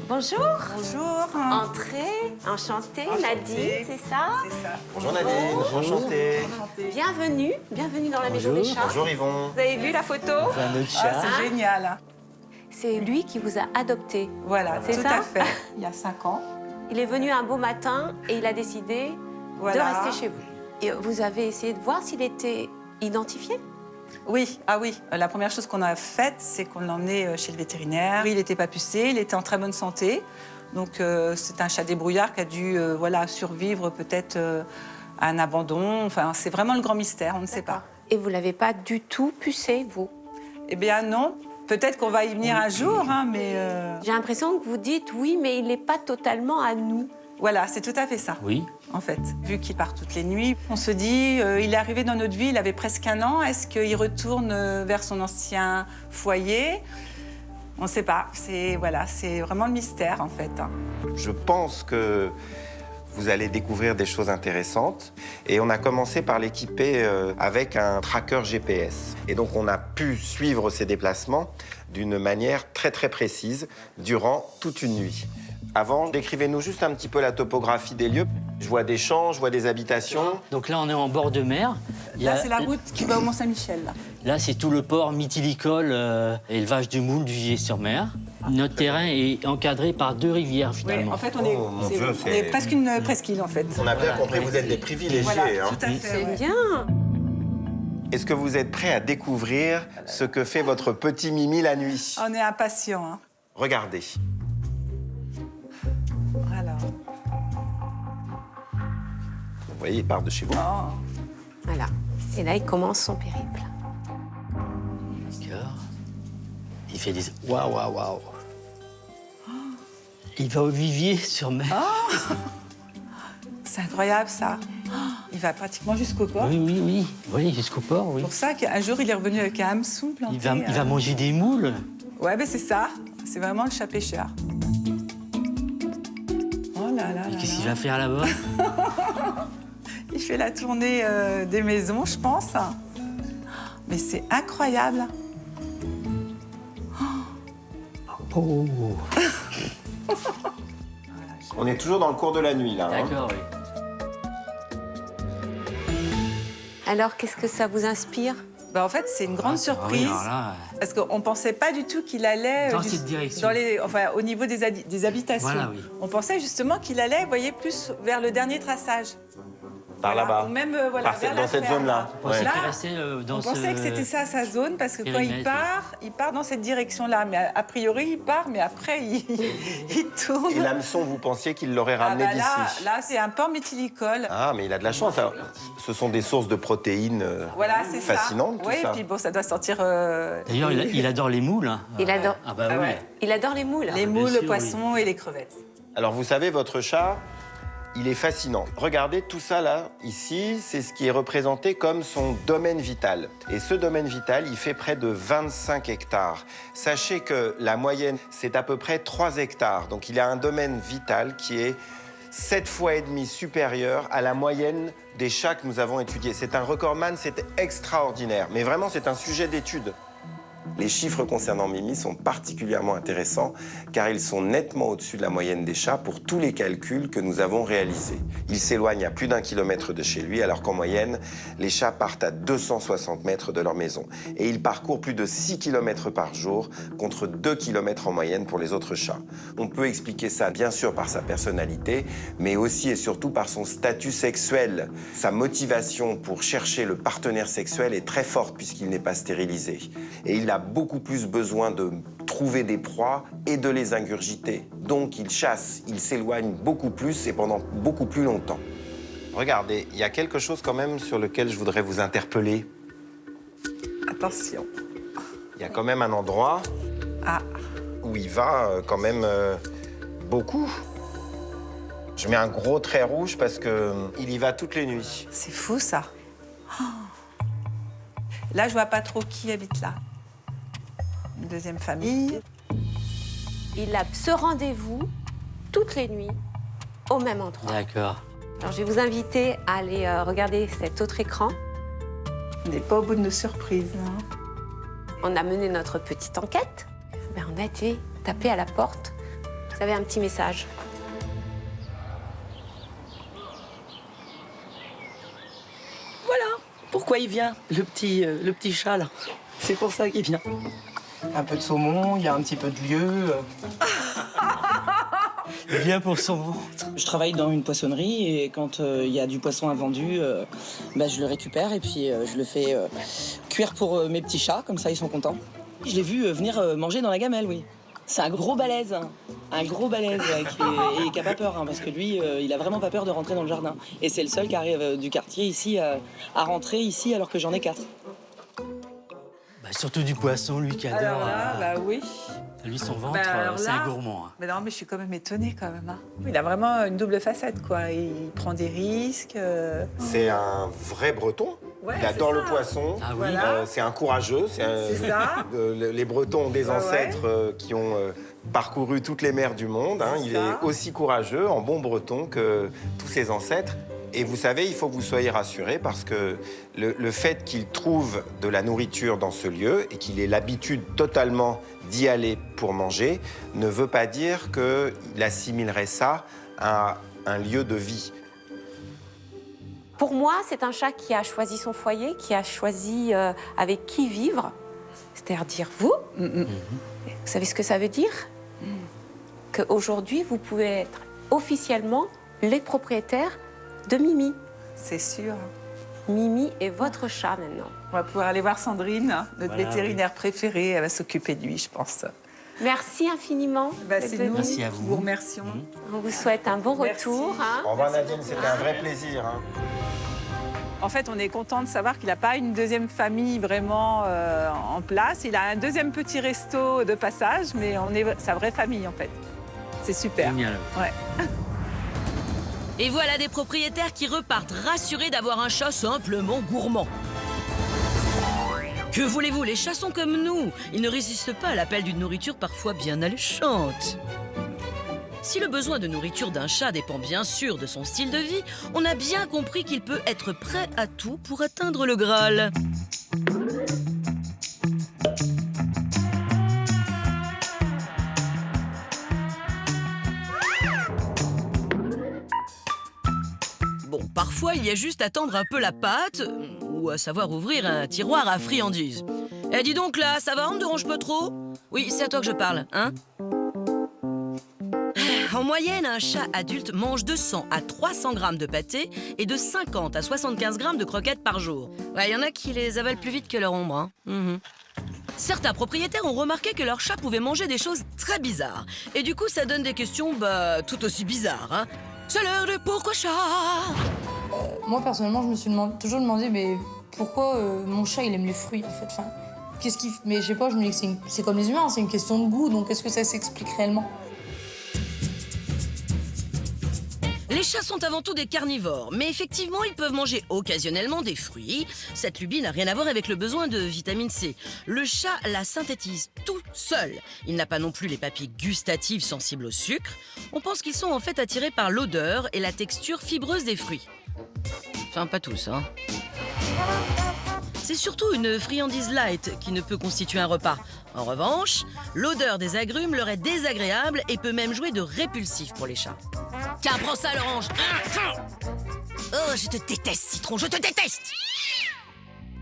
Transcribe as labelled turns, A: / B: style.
A: Bonjour.
B: Bonjour.
A: Entrez, enchantée, Nadine, c'est ça?
B: C'est ça.
C: Bonjour Nadine, enchanté.
A: Bienvenue dans la maison des chats.
C: Bonjour Yvon.
A: Vous avez vu la photo?
D: Un autre
B: Ah,
D: chat.
B: c'est génial.
A: C'est lui qui vous a adopté.
B: Voilà,
A: C'est
B: tout
A: ça
B: à fait. Il y a 5 ans.
A: Il est venu un beau matin et il a décidé
B: Voilà.
A: de rester chez vous. Et vous avez essayé de voir s'il était identifié?
B: Oui, ah oui. La première chose qu'on a faite, c'est qu'on l'a emmené chez le vétérinaire. Il n'était pas pucé, il était en très bonne santé. Donc c'est un chat débrouillard qui a dû voilà, survivre peut-être à un abandon. Enfin, c'est vraiment le grand mystère, on ne sait pas.
A: Et vous l'avez pas du tout pucé, vous?
B: Eh bien non, peut-être qu'on va y venir un jour, hein, mais
A: J'ai l'impression que vous dites oui, mais il n'est pas totalement à nous.
B: voilà, c'est tout à fait ça.
D: Oui.
B: En fait, vu qu'il part toutes les nuits, on se dit, il est arrivé dans notre vie, il avait presque 1 an, est-ce qu'il retourne vers son ancien foyer? On ne sait pas, c'est voilà, c'est vraiment le mystère en fait.
C: Je pense que vous allez découvrir des choses intéressantes. Et on a commencé par l'équiper avec un tracker GPS. Et donc on a pu suivre ses déplacements d'une manière très très précise durant toute une nuit. Avant, décrivez-nous juste un petit peu la topographie des lieux. Je vois des champs, je vois des habitations.
D: Donc là, on est en bord de mer.
B: Là, c'est la route qui va au Mont-Saint-Michel.
D: Là, c'est tout le port mythilicole, élevage du moule du Gier-sur-Mer. Notre terrain est encadré par 2 rivières,
B: Oui,
D: finalement.
B: en fait, on
C: Oh, mon Dieu,
B: on est presque une presqu'île en fait.
C: On a bien compris, vous êtes des privilégiés.
B: Voilà,
C: hein.
B: tout à fait.
A: C'est
B: ouais.
A: bien.
C: Est-ce que vous êtes prêts à découvrir ce que fait votre petit Mimi la nuit?
B: On est impatients. Hein.
C: Regardez.
B: Alors,
C: Vous voyez, il part de chez vous.
B: oh.
A: Voilà. Et là, il commence son périple.
D: D'accord. Il fait des... Waouh, waouh, waouh. Il va au vivier sur mer.
B: C'est incroyable ça. Il va pratiquement jusqu'au port.
D: Oui, oui, oui. Oui, jusqu'au port, oui.
B: C'est pour ça qu'un jour, il est revenu avec un hameçon planté.
D: Il va manger des moules.
B: Ouais, ben c'est ça. C'est vraiment le chat pêcheur. Oh là là
D: Et
B: là
D: qu'est-ce qu'il
B: là.
D: va faire là-bas?
B: Il fait la tournée des maisons, je pense. Mais c'est incroyable.
D: Oh.
C: On est toujours dans le cours de la nuit, là. hein.
D: D'accord, oui.
A: Alors, qu'est-ce que ça vous inspire?
B: Ben, en fait, c'est une grande
D: Ah oui,
B: surprise.
D: alors là,
B: Parce qu'on ne pensait pas du tout qu'il allait...
D: Dans cette direction.
B: Au niveau des habitations.
D: Voilà, oui.
B: On pensait justement qu'il allait, vous voyez, plus vers le dernier traçage.
C: Par
B: Voilà.
C: là-bas.
B: Ou même voilà,
C: Par
B: vers
C: dans
B: la
C: cette
B: ferme.
C: zone-là.
D: on pensait
B: Là,
D: qu'il restait dans
B: on
D: ce...
B: pensait que c'était ça, sa zone, parce que quand
D: périmètre,
B: il part dans cette direction-là. Mais a priori, il part, mais après, il tourne.
C: Et l'hameçon, vous pensiez qu'il l'aurait
B: Ah
C: ramené
B: bah
C: d'ici?
B: là, c'est un port méthylicole.
C: Ah, mais il a de la chance. Alors, ce sont des sources de protéines
B: Voilà, c'est ça.
C: fascinantes, tout
B: Oui,
C: ça.
B: et puis bon, ça doit sortir...
D: D'ailleurs, il adore les moules. Hein.
A: Il adore.
D: Ah bah
B: Ah
D: oui.
B: ouais.
A: Il adore les moules.
B: les
D: bien
B: moules,
D: sûr,
B: le poisson et les crevettes.
C: Alors, vous savez, votre chat, il est fascinant. Regardez tout ça, là, ici, c'est ce qui est représenté comme son domaine vital. Et ce domaine vital, il fait près de 25 hectares. Sachez que la moyenne, c'est à peu près 3 hectares. Donc, il a un domaine vital qui est 7 fois et demi supérieur à la moyenne des chats que nous avons étudiés. C'est un recordman, c'est extraordinaire. Mais vraiment, c'est un sujet d'étude. Les chiffres concernant Mimi sont particulièrement intéressants car ils sont nettement au-dessus de la moyenne des chats pour tous les calculs que nous avons réalisés. Il s'éloigne à plus d'1 kilomètre de chez lui alors qu'en moyenne, les chats partent à 260 mètres de leur maison. Et ils parcourent plus de 6 kilomètres par jour contre 2 kilomètres en moyenne pour les autres chats. On peut expliquer ça bien sûr par sa personnalité, mais aussi et surtout par son statut sexuel. Sa motivation pour chercher le partenaire sexuel est très forte puisqu'il n'est pas stérilisé. Et il a beaucoup plus besoin de trouver des proies et de les ingurgiter. Donc il chasse, il s'éloigne beaucoup plus et pendant beaucoup plus longtemps. Regardez, il y a quelque chose quand même sur lequel je voudrais vous interpeller.
B: Attention.
C: Il y a quand même un endroit
B: Ah,
C: où il va quand même beaucoup. Je mets un gros trait rouge parce que il y va toutes les nuits.
B: c'est fou ça. Oh. Là, je vois pas trop qui habite là. Une deuxième famille.
A: Il a ce rendez-vous toutes les nuits au même endroit.
D: D'accord.
A: Alors, je vais vous inviter à aller regarder cet autre écran.
B: On n'est pas au bout de nos surprises. Hein.
A: On a mené notre petite enquête. Ben, on a été taper à la porte Vous avez un petit message.
E: Voilà pourquoi il vient, le petit chat là. C'est pour ça qu'il vient. Un peu de saumon, il y a un petit peu de lieu.
D: Il vient pour son ventre.
E: Je travaille dans une poissonnerie et quand il y a du poisson invendu, je le récupère et puis je le fais cuire pour mes petits chats, comme ça ils sont contents. Je l'ai vu venir manger dans la gamelle, oui. C'est un gros balèze, hein. Un gros balèze qui a pas peur, hein, parce que lui, il a vraiment pas peur de rentrer dans le jardin. Et c'est le seul qui arrive du quartier ici à rentrer ici alors que j'en ai 4.
D: Bah, surtout du poisson, lui qui adore.
B: Alors là, oui.
D: Lui, son ventre,
B: alors
D: c'est
B: là-
D: un gourmand. Hein.
B: Mais non, mais je suis quand même étonnée quand même. Hein. Il a vraiment une double facette, quoi. Il prend des risques.
C: C'est un vrai breton.
B: Ouais,
C: Il adore
B: c'est
C: le
B: ça.
C: poisson.
D: Ah oui.
B: Voilà.
C: C'est un courageux.
B: C'est ça.
C: Les Bretons ont des
B: Ouais,
C: ancêtres qui ont parcouru toutes les mers du monde. Hein.
B: C'est
C: Il
B: ça.
C: est aussi courageux en bon breton que tous ses ancêtres. Et vous savez, il faut que vous soyez rassurés parce que le fait qu'il trouve de la nourriture dans ce lieu et qu'il ait l'habitude totalement d'y aller pour manger ne veut pas dire qu'il assimilerait ça à un lieu de vie.
A: Pour moi, c'est un chat qui a choisi son foyer, qui a choisi avec qui vivre. C'est-à-dire dire vous. Vous savez ce que ça veut dire? Qu'aujourd'hui, vous pouvez être officiellement les propriétaires de Mimi.
B: C'est sûr.
A: Mimi est votre chat maintenant.
B: On va pouvoir aller voir Sandrine, notre
D: Voilà,
B: vétérinaire préférée. Elle va s'occuper de lui, je pense.
A: Merci infiniment.
B: C'est
A: d'être
B: nous.
A: venu.
D: Merci à vous.
B: Vous remercions.
A: On vous souhaite un bon
B: Merci.
A: retour. Hein.
C: Au revoir Nadine, c'était un vrai plaisir. Hein.
B: En fait, on est content de savoir qu'il n'a pas une deuxième famille vraiment en place. Il a un deuxième petit resto de passage, mais on est sa vraie famille, en fait. C'est super.
D: Génial.
B: Ouais.
F: Et voilà des propriétaires qui repartent rassurés d'avoir un chat simplement gourmand. Que voulez-vous, les chats sont comme nous. Ils ne résistent pas à l'appel d'une nourriture parfois bien alléchante. Si le besoin de nourriture d'un chat dépend bien sûr de son style de vie, on a bien compris qu'il peut être prêt à tout pour atteindre le Graal. Bon, parfois, il y a juste à tendre un peu la patte ou à savoir ouvrir un tiroir à friandises. Eh, dis donc là, ça va, on ne dérange pas trop? Oui, c'est à toi que je parle, hein? En moyenne, un chat adulte mange de 100 à 300 grammes de pâté et de 50 à 75 grammes de croquettes par jour. Ouais, il y en a qui les avalent plus vite que leur ombre, hein. Certains propriétaires ont remarqué que leur chat pouvait manger des choses très bizarres. Et du coup, ça donne des questions, tout aussi bizarres, hein. C'est l'heure de pourquoi chat?
G: Moi, personnellement, je me suis toujours demandé, mais pourquoi mon chat, il aime les fruits, en fait. Enfin, qu'est-ce qu'il... Mais je sais pas, je me dis que c'est comme les humains, c'est une question de goût, donc est-ce que ça s'explique réellement?
F: Les chats sont avant tout des carnivores, mais effectivement, ils peuvent manger occasionnellement des fruits. Cette lubie n'a rien à voir avec le besoin de vitamine C. Le chat la synthétise tout seul. Il n'a pas non plus les papilles gustatives sensibles au sucre. On pense qu'ils sont en fait attirés par l'odeur et la texture fibreuse des fruits. Enfin, pas tous, hein. C'est surtout une friandise light qui ne peut constituer un repas. En revanche, l'odeur des agrumes leur est désagréable et peut même jouer de répulsif pour les chats. Tiens, prends ça, l'orange. Oh, je te déteste, Citron, je te déteste.